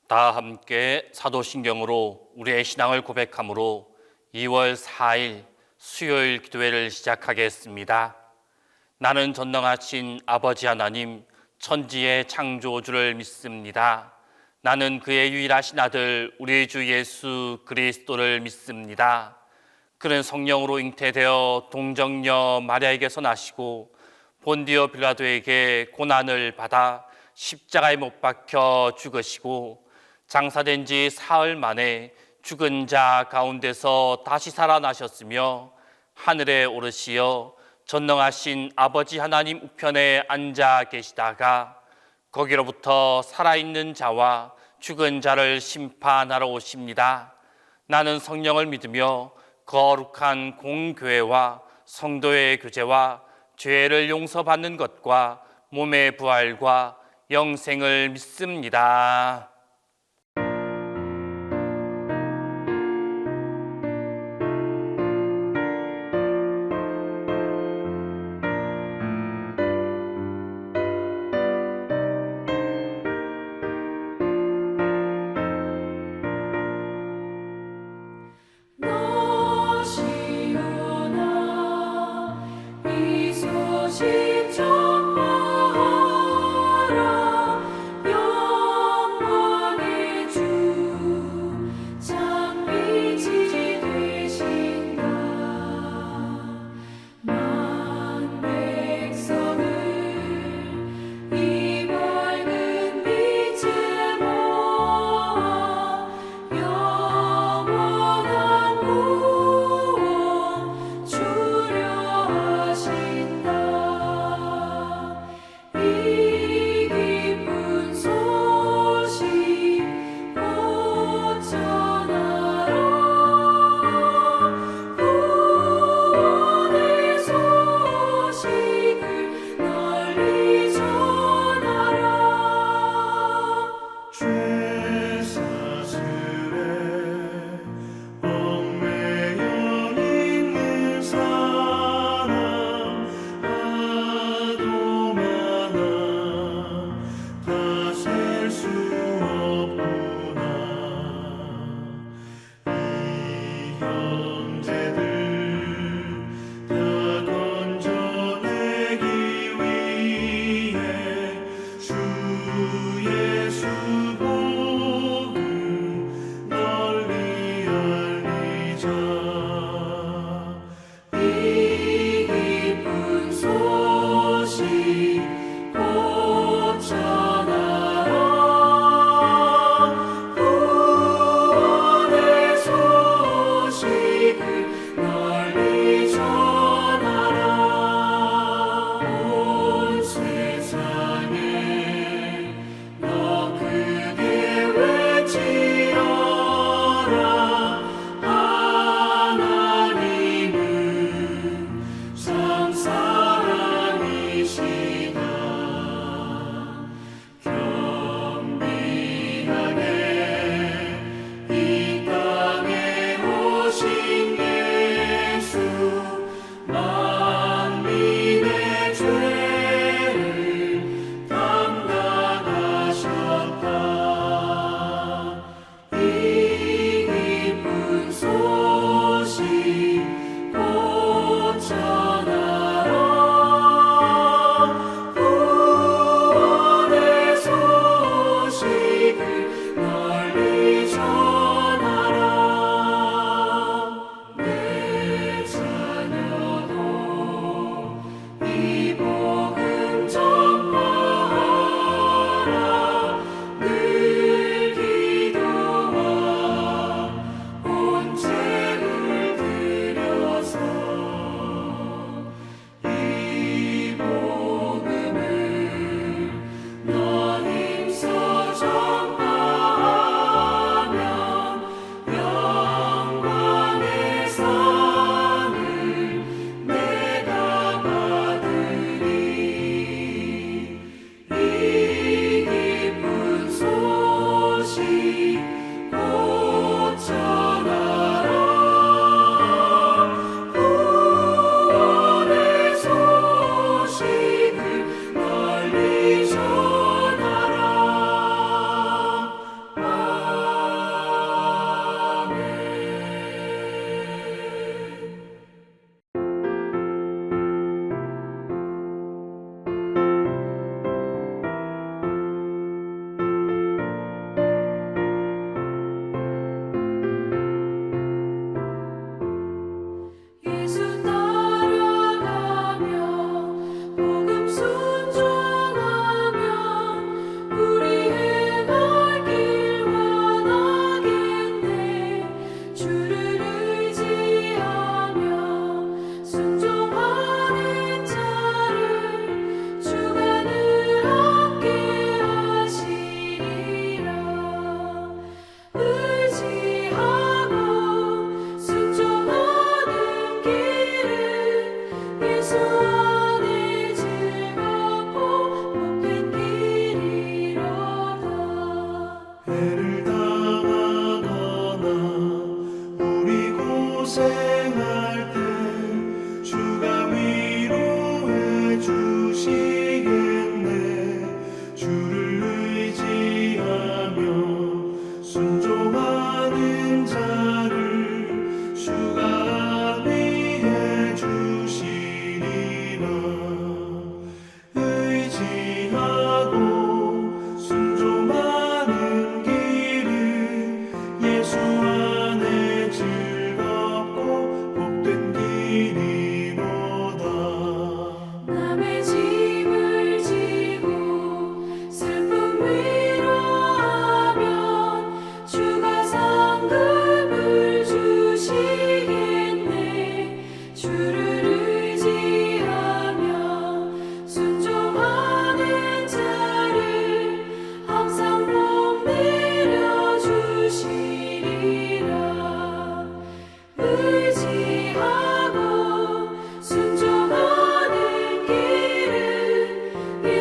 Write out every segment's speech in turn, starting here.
다 함께 사도신경으로 우리의 신앙을 고백함으로 2월 4일 수요일 기도회를 시작하겠습니다. 나는 전능하신 아버지 하나님, 천지의 창조주를 믿습니다. 나는 그의 유일하신 아들 우리 주 예수 그리스도를 믿습니다. 그는 성령으로 잉태되어 동정녀 마리아에게서 나시고 본디오 빌라도에게 고난을 받아 십자가에 못 박혀 죽으시고 장사된 지 사흘 만에 죽은 자 가운데서 다시 살아나셨으며 하늘에 오르시어 전능하신 아버지 하나님 우편에 앉아 계시다가 거기로부터 살아있는 자와 죽은 자를 심판하러 오십니다. 나는 성령을 믿으며 거룩한 공교회와 성도의 교제와 죄를 용서받는 것과 몸의 부활과 영생을 믿습니다. 소식 전하라 영원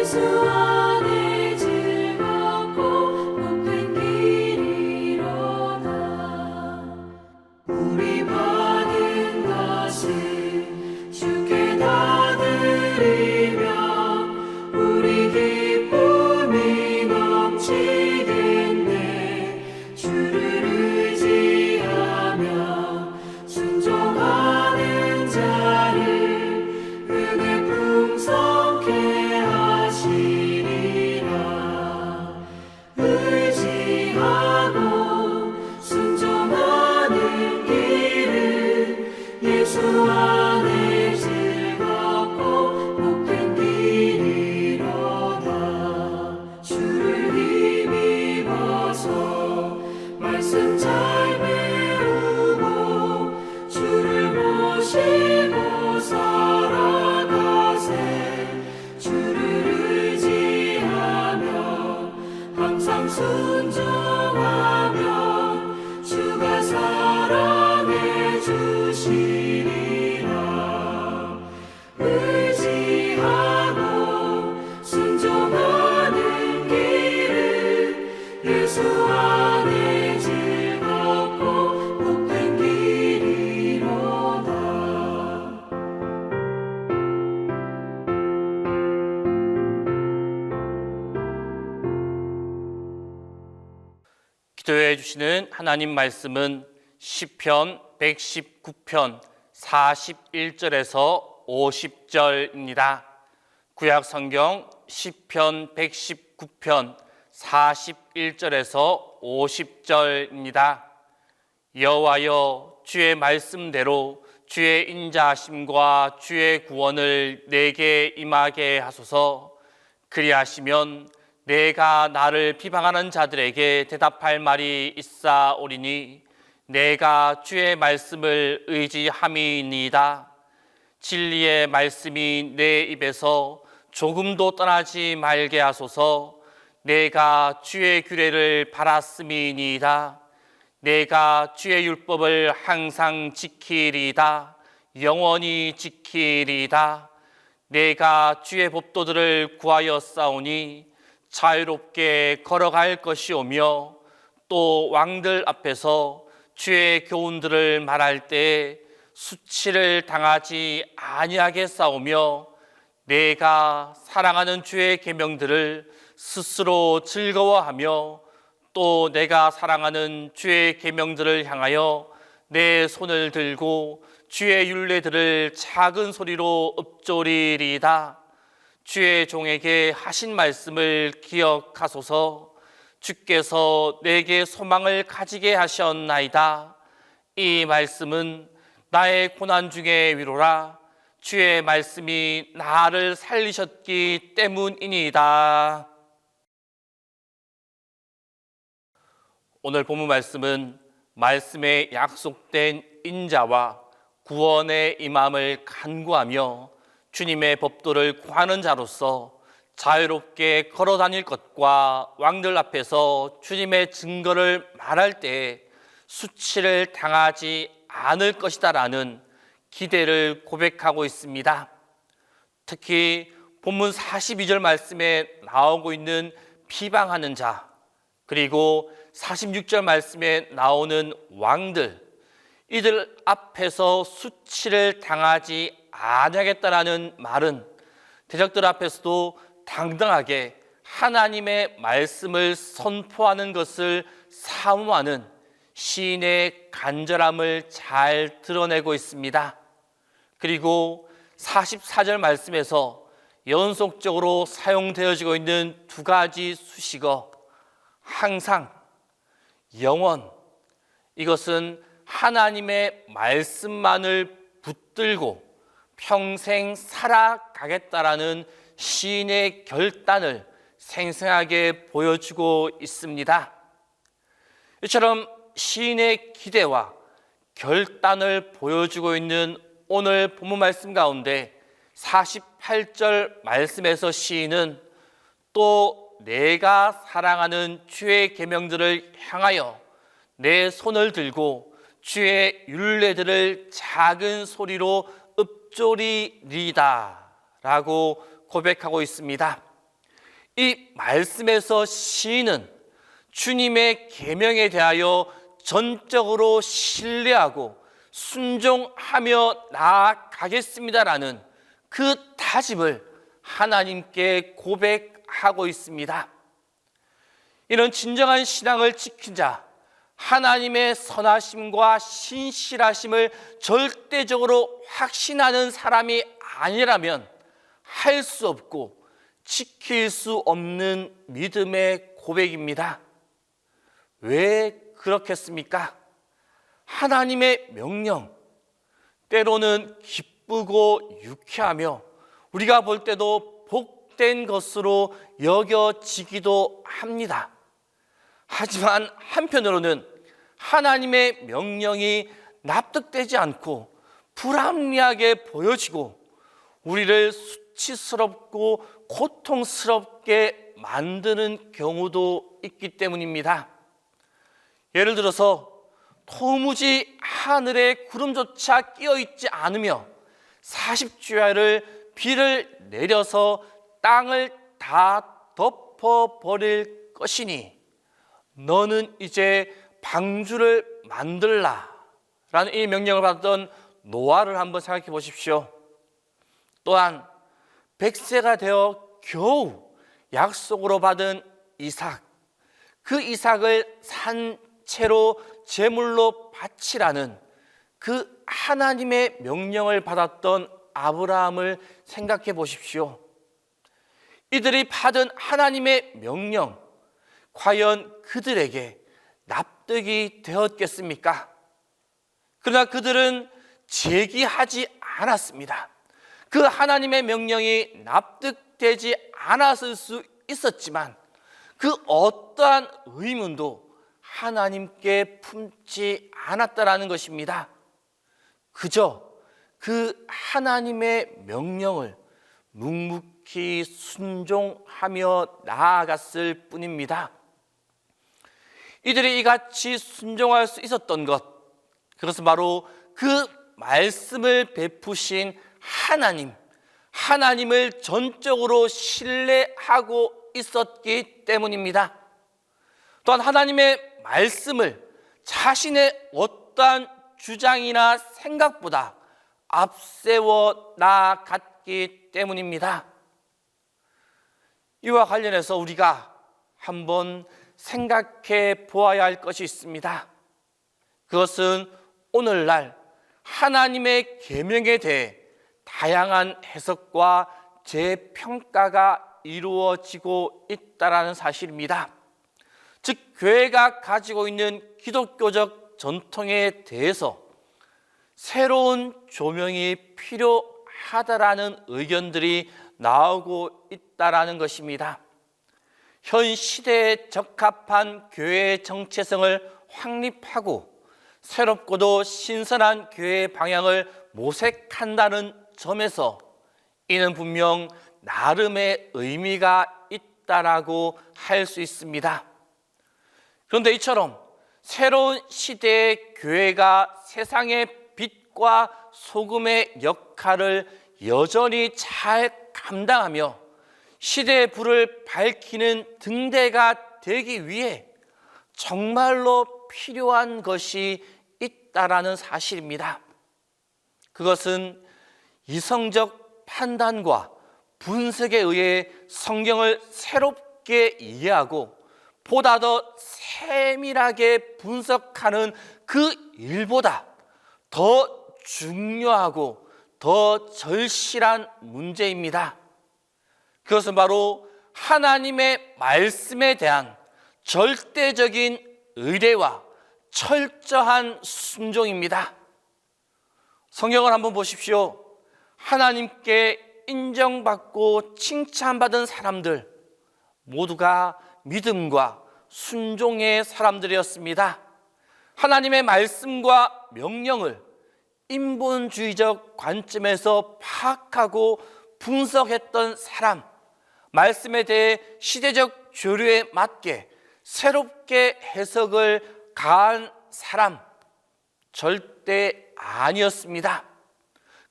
예수 안에 즐겁고 높은 길이로다. 우리 받은 것을 주께 다 드리며 우리 기쁨이 넘치겠네. 주를 의지하며 순종하는 자를 은혜 풍성케 하시리라. 의지하고 순종하는 길은 예수 안에 즐겁고 높은 길이로다. 주를 힘입어서 말씀 잘 배우고 주를 모시고 살아가세. 주를 의지하며 항상 순종하면 주가 사랑해 주시리라. 의지하고 순종하는 길은 예수 안에 즐겁고 높은 길이로다. 기도해 주시는 하나님 말씀은 시편 119편 41절에서 50절입니다. 구약 성경 시편 119편 41절에서 50절입니다. 여호와여, 주의 말씀대로 주의 인자하심과 주의 구원을 내게 임하게 하소서. 그리하시면 내가 나를 비방하는 자들에게 대답할 말이 있사오리니 내가 주의 말씀을 의지함이니이다. 진리의 말씀이 내 입에서 조금도 떠나지 말게 하소서. 내가 주의 규례를 바랐음이니이다. 내가 주의 율법을 항상 지키리이다. 영원히 지키리이다. 내가 주의 법도들을 구하여 싸우니 자유롭게 걸어갈 것이오며 또 왕들 앞에서 주의 교훈들을 말할 때 수치를 당하지 아니하게 싸우며 내가 사랑하는 주의 계명들을 스스로 즐거워하며 또 내가 사랑하는 주의 계명들을 향하여 내 손을 들고 주의 율례들을 작은 소리로 읊조리리이다. 주의 종에게 하신 말씀을 기억하소서. 주께서 내게 소망을 가지게 하셨나이다. 이 말씀은 나의 고난 중의 위로라. 주의 말씀이 나를 살리셨기 때문이니이다. 오늘 본문 말씀은 말씀에 약속된 인자와 구원의 임함을 간구하며 주님의 법도를 구하는 자로서 자유롭게 걸어 다닐 것과 왕들 앞에서 주님의 증거를 말할 때 수치를 당하지 않을 것이다라는 기대를 고백하고 있습니다. 특히 본문 42절 말씀에 나오고 있는 비방하는 자, 그리고 46절 말씀에 나오는 왕들, 이들 앞에서 수치를 당하지 아니하겠다라는 말은 대적들 앞에서도 당당하게 하나님의 말씀을 선포하는 것을 사모하는 시인의 간절함을 잘 드러내고 있습니다. 그리고 44절 말씀에서 연속적으로 사용되어지고 있는 두 가지 수식어, 항상, 영원, 이것은 하나님의 말씀만을 붙들고 평생 살아가겠다라는 시인의 결단을 생생하게 보여주고 있습니다. 이처럼 시인의 기대와 결단을 보여주고 있는 오늘 본문 말씀 가운데 48절 말씀에서 시인은 또 내가 사랑하는 주의 계명들을 향하여 내 손을 들고 주의 율례들을 작은 소리로 읊조리리다 라고 고백하고 있습니다. 이 말씀에서 시인은 주님의 계명에 대하여 전적으로 신뢰하고 순종하며 나아가겠습니다라는 그 다짐을 하나님께 고백하고 있습니다. 이런 진정한 신앙을 지킨 자, 하나님의 선하심과 신실하심을 절대적으로 확신하는 사람이 아니라면 할 수 없고 지킬 수 없는 믿음의 고백입니다. 왜 그렇겠습니까? 하나님의 명령, 때로는 기쁘고 유쾌하며 우리가 볼 때도 복된 것으로 여겨지기도 합니다. 하지만 한편으로는 하나님의 명령이 납득되지 않고 불합리하게 보여지고 우리를 수치스럽고 고통스럽게 만드는 경우도 있기 때문입니다. 예를 들어서 도무지 하늘에 구름조차 끼어있지 않으며 40주야를 비를 내려서 땅을 다 덮어버릴 것이니 너는 이제 방주를 만들라 라는 이 명령을 받았던 노아를 한번 생각해 보십시오. 또한 100세가 되어 겨우 약속으로 받은 이삭, 그 이삭을 산채로 제물로 바치라는 그 하나님의 명령을 받았던 아브라함을 생각해 보십시오. 이들이 받은 하나님의 명령, 과연 그들에게 납득이 되었겠습니까? 그러나 그들은 제기하지 않았습니다. 그 하나님의 명령이 납득되지 않았을 수 있었지만 그 어떠한 의문도 하나님께 품지 않았다라는 것입니다. 그저 그 하나님의 명령을 묵묵히 순종하며 나아갔을 뿐입니다. 이들이 이같이 순종할 수 있었던 것, 그것은 바로 그 말씀을 베푸신 하나님을 전적으로 신뢰하고 있었기 때문입니다. 또한 하나님의 말씀을 자신의 어떠한 주장이나 생각보다 앞세워 나아갔기 때문입니다. 이와 관련해서 우리가 한번 생각해 보아야 할 것이 있습니다. 그것은 오늘날 하나님의 계명에 대해 다양한 해석과 재평가가 이루어지고 있다는 사실입니다. 즉 교회가 가지고 있는 기독교적 전통에 대해서 새로운 조명이 필요하다라는 의견들이 나오고 있다는 것입니다. 현 시대에 적합한 교회의 정체성을 확립하고 새롭고도 신선한 교회의 방향을 모색한다는 점에서 이는 분명 나름의 의미가 있다라고 할 수 있습니다. 그런데 이처럼 새로운 시대의 교회가 세상의 빛과 소금의 역할을 여전히 잘 감당하며 시대의 불을 밝히는 등대가 되기 위해 정말로 필요한 것이 있다라는 사실입니다. 그것은 이성적 판단과 분석에 의해 성경을 새롭게 이해하고 보다 더 세밀하게 분석하는 그 일보다 더 중요하고 더 절실한 문제입니다. 그것은 바로 하나님의 말씀에 대한 절대적인 의뢰와 철저한 순종입니다. 성경을 한번 보십시오. 하나님께 인정받고 칭찬받은 사람들 모두가 믿음과 순종의 사람들이었습니다. 하나님의 말씀과 명령을 인본주의적 관점에서 파악하고 분석했던 사람, 말씀에 대해 시대적 조류에 맞게 새롭게 해석을 가한 사람 절대 아니었습니다.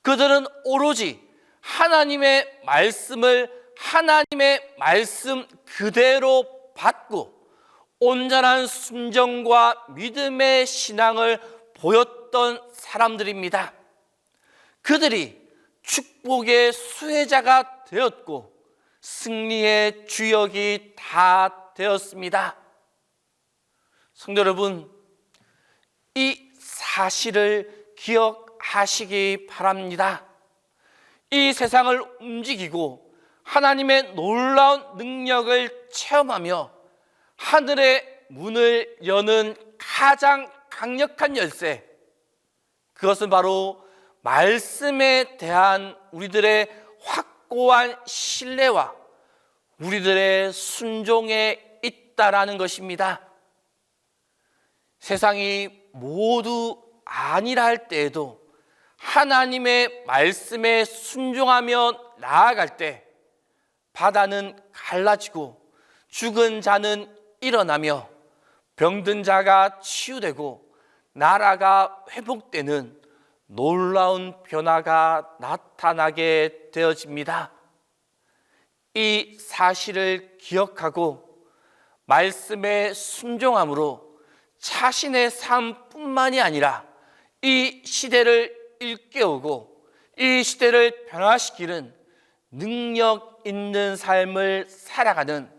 그들은 오로지 하나님의 말씀을 하나님의 말씀 그대로 받고 온전한 순종과 믿음의 신앙을 보였던 사람들입니다. 그들이 축복의 수혜자가 되었고 승리의 주역이 다 되었습니다. 성도 여러분, 이 사실을 기억하시기 바랍니다. 이 세상을 움직이고 하나님의 놀라운 능력을 체험하며 하늘의 문을 여는 가장 강력한 열쇠, 그것은 바로 말씀에 대한 우리들의 확고한 신뢰와 우리들의 순종에 있다라는 것입니다. 세상이 모두 아니라 할 때에도 하나님의 말씀에 순종하며 나아갈 때 바다는 갈라지고 죽은 자는 일어나며 병든 자가 치유되고 나라가 회복되는 놀라운 변화가 나타나게 되어집니다. 이 사실을 기억하고 말씀에 순종함으로 자신의 삶뿐만이 아니라 이 시대를 일깨우고 이 시대를 변화시키는 능력 있는 삶을 살아가는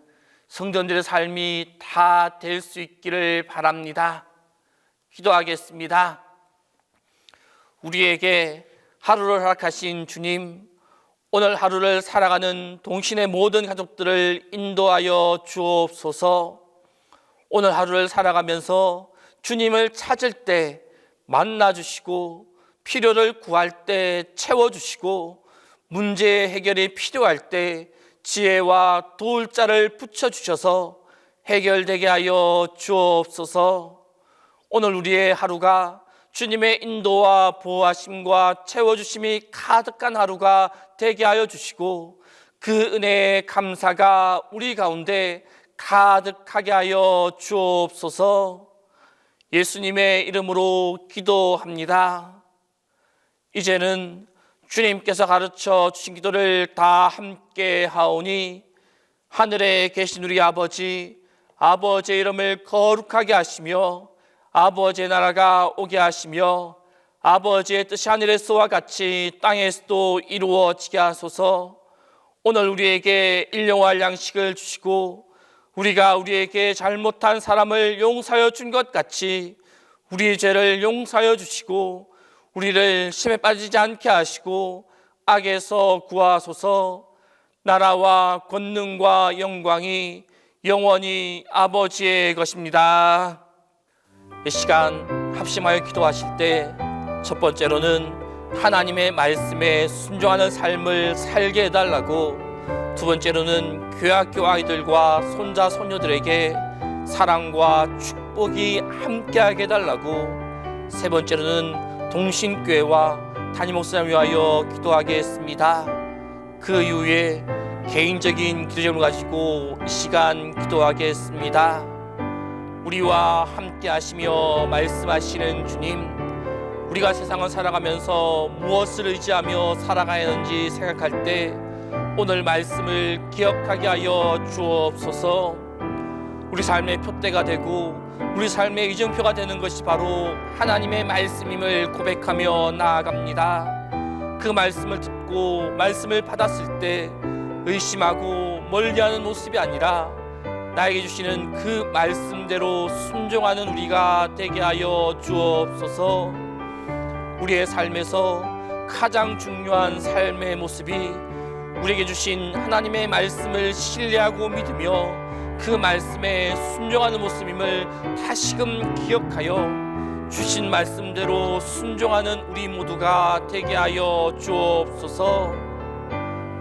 성도들의 삶이 다 될 수 있기를 바랍니다. 기도하겠습니다. 우리에게 하루를 허락하신 주님, 오늘 하루를 살아가는 동신의 모든 가족들을 인도하여 주옵소서. 오늘 하루를 살아가면서 주님을 찾을 때 만나주시고 필요를 구할 때 채워주시고 문제 해결이 필요할 때 지혜와 도울 자를 붙여주셔서 해결되게 하여 주옵소서. 오늘 우리의 하루가 주님의 인도와 보호하심과 채워주심이 가득한 하루가 되게 하여 주시고 그 은혜의 감사가 우리 가운데 가득하게 하여 주옵소서. 예수님의 이름으로 기도합니다. 이제는 주님께서 가르쳐 주신 기도를 다 함께 하오니 하늘에 계신 우리 아버지의 이름을 거룩하게 하시며 아버지의 나라가 오게 하시며 아버지의 뜻이 하늘에서와 같이 땅에서도 이루어지게 하소서. 오늘 우리에게 일용할 양식을 주시고 우리가 우리에게 잘못한 사람을 용서하여 준 것 같이 우리의 죄를 용서하여 주시고 우리를 시험에 빠지지 않게 하시고 악에서 구하소서. 나라와 권능과 영광이 영원히 아버지의 것입니다. 이 시간 합심하여 기도하실 때 첫 번째로는 하나님의 말씀에 순종하는 삶을 살게 해달라고, 두 번째로는 교회학교 아이들과 손자 소녀들에게 사랑과 축복이 함께하게 해달라고, 세 번째로는 동신교회와 담임 목사님 위하여 기도하겠습니다. 그 이후에 개인적인 기도 제목을 가지고 이 시간 기도하겠습니다. 우리와 함께 하시며 말씀하시는 주님, 우리가 세상을 살아가면서 무엇을 의지하며 살아가야 하는지 생각할 때 오늘 말씀을 기억하게 하여 주옵소서. 우리 삶의 표대가 되고 우리 삶의 이정표가 되는 것이 바로 하나님의 말씀임을 고백하며 나아갑니다. 그 말씀을 듣고 말씀을 받았을 때 의심하고 멀리하는 모습이 아니라 나에게 주시는 그 말씀대로 순종하는 우리가 되게 하여 주옵소서. 우리의 삶에서 가장 중요한 삶의 모습이 우리에게 주신 하나님의 말씀을 신뢰하고 믿으며 그 말씀에 순종하는 모습임을 다시금 기억하여 주신 말씀대로 순종하는 우리 모두가 되게 하여 주옵소서.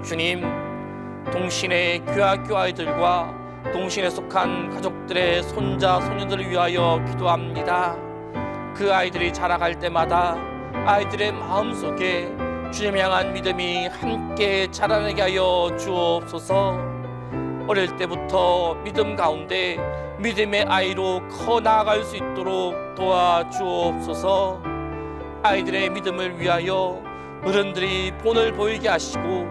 주님, 동신의 교회학교 아이들과 동신에 속한 가족들의 손자 소녀들을 위하여 기도합니다. 그 아이들이 자라갈 때마다 아이들의 마음속에 주님 향한 믿음이 함께 자라나게 하여 주옵소서. 어릴 때부터 믿음 가운데 믿음의 아이로 커 나아갈 수 있도록 도와주옵소서. 아이들의 믿음을 위하여 어른들이 본을 보이게 하시고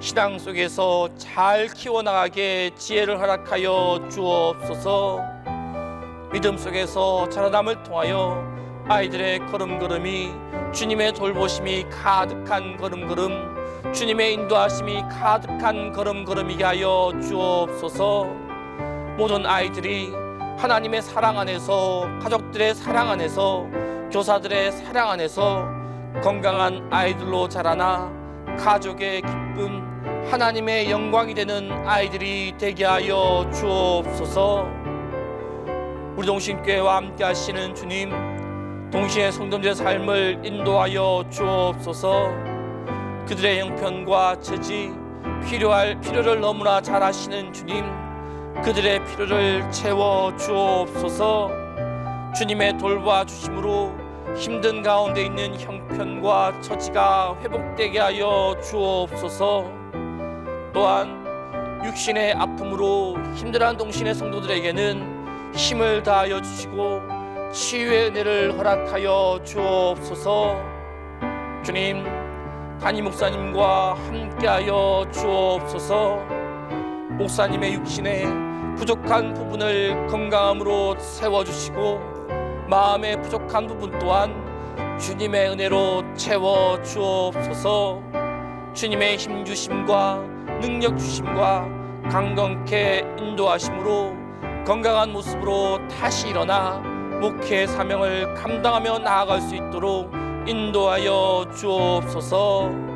신앙 속에서 잘 키워나가게 지혜를 허락하여 주옵소서. 믿음 속에서 자라남을 통하여 아이들의 걸음걸음이 주님의 돌보심이 가득한 걸음걸음, 주님의 인도하심이 가득한 걸음걸음이게 하여 주옵소서. 모든 아이들이 하나님의 사랑 안에서, 가족들의 사랑 안에서, 교사들의 사랑 안에서 건강한 아이들로 자라나 가족의 기쁨, 하나님의 영광이 되는 아이들이 되게 하여 주옵소서. 우리 동신교회와 함께 하시는 주님, 동신의 성도들의 삶을 인도하여 주옵소서. 그들의 형편과 처지, 필요를 너무나 잘 아시는 주님, 그들의 필요를 채워 주옵소서. 주님의 돌봐 주심으로 힘든 가운데 있는 형편과 처지가 회복되게 하여 주옵소서. 또한 육신의 아픔으로 힘들어하는 동신의 성도들에게는 힘을 다하여 주시고 치유의 은혜를 허락하여 주옵소서. 주님, 담임 목사님과 함께하여 주옵소서. 목사님의 육신에 부족한 부분을 건강함으로 세워주시고 마음의 부족한 부분 또한 주님의 은혜로 채워 주옵소서. 주님의 힘 주심과 능력 주심과 강건케 인도하심으로 건강한 모습으로 다시 일어나 목회 사명을 감당하며 나아갈 수 있도록 인도하여 주옵소서.